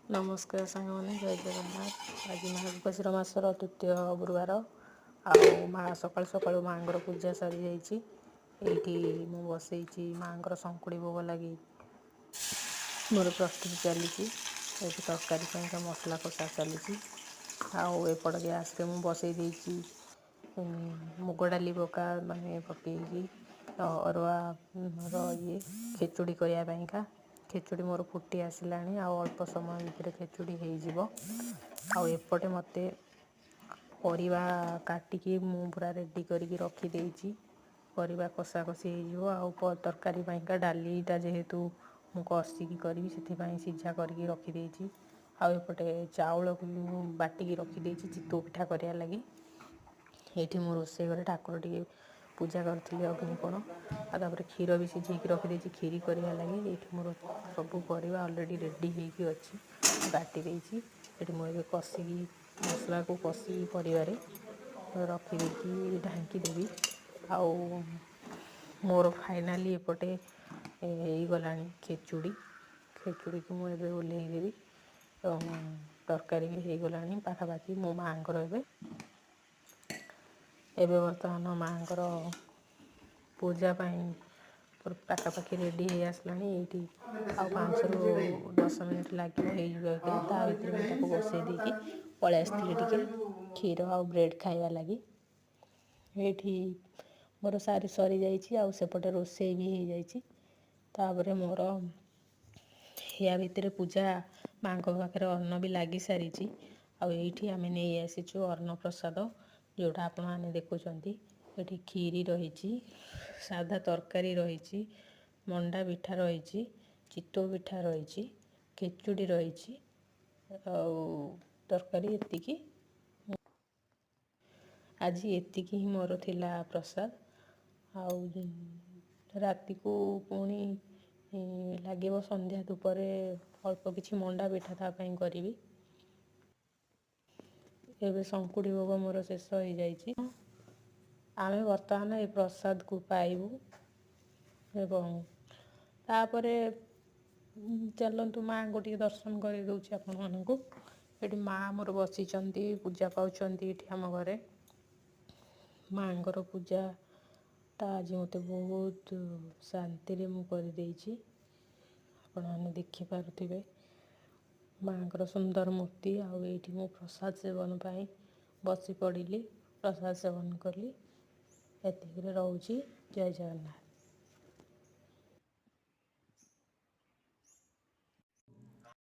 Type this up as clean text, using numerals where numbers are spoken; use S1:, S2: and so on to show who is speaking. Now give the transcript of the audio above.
S1: नमस्कार सांग मैंने जय जगन्नाथ। आज मार्गशीर मासर तृतीय गुरुवार आउ माँ सकाल सकाल माँ पूजा सरी जाइए। मु बसई माँ संकुड़ी भोग लगी मोर प्रस्तुति चली तरकारी का मसला कषा चली। आउट गैस रे बसई देती मुग डाली पका माने पकईकी अरुआ ये खेचुड़ी करने खेचुड़ी मोर फुटी आसलानी अल्प समय भितर खेचुड़ी हो एपटे मते परिवा काटिकी मु पूरा रेडी करके रखी परिवा कषा कषी हो तरकारी डालीटा जेहेतु मु कषिकी करी से सीझा करके रखी आउटे चाउल बाटिकी रखी चितौ पिठा करिया लगी। ये मो रोसे घरे ठाकुर टे पूजा करी अग्निकोण आपर क्षीर भी सीझे रखी क्षीरी करिया लगे। ये मोर सबू परिवा ऑलरेडी रेडी होगी अच्छी बाटी देती ये मुझे कषिकी मसला को कषिकी परिवार रखीदे ढांकी देवी। आउ मोर फाइनाली एपटे गला खेचुड़ी खेचुड़ी को मुझे ओल्लैदेवी तरकारी भी हो गला पाखापाखि मो माँ एबे बर्तमान माँ पूजा पाखापाखि रेडी हो आसला। ये 5 ରୁ 10 मिनट लगे हो बसई देकी पलि आसती क्षीर आ ब्रेड खाଇବା लगी। ये मोर सारी सरी जापटे रोसे भी हो जापर मोर या भितर पूजा माँ पाखे अन्न भी लगी सारी। आईटी आम नहीं आसीचु अन्न प्रसाद जोटा आपण मैंने देखुंट ये खीरी रही साधा तरकारी रही मंडा पिठा रही चितौ पिठा रही खेचुड़ी रही तरकारी एतिकी आज एतिकी ही मोर थिला प्रसाद। आउ राति को पुणी लगे संध्या धूपरे अल्प किसी मंडा पिठा तापाई करी। एबे संकुड़ी भोग मोर शेष हो जाइए। आमे बर्तमान ये प्रसाद को पाइबू एवं तापरे चलतु माँ को टे दर्शन कर दूसरी आपण मानू। ये माँ मोर बसी पूजा पाँच आम घरे माँ पूजाटा आज मत बहुत शांति मुझे आपण मैंने देखिपे माँ सुंदर मूर्ति आईटी मो प्रसाद सेवन पाई बसी पड़ी प्रसाद सेवन कली। एतिक रोची जय जगन्नाथ।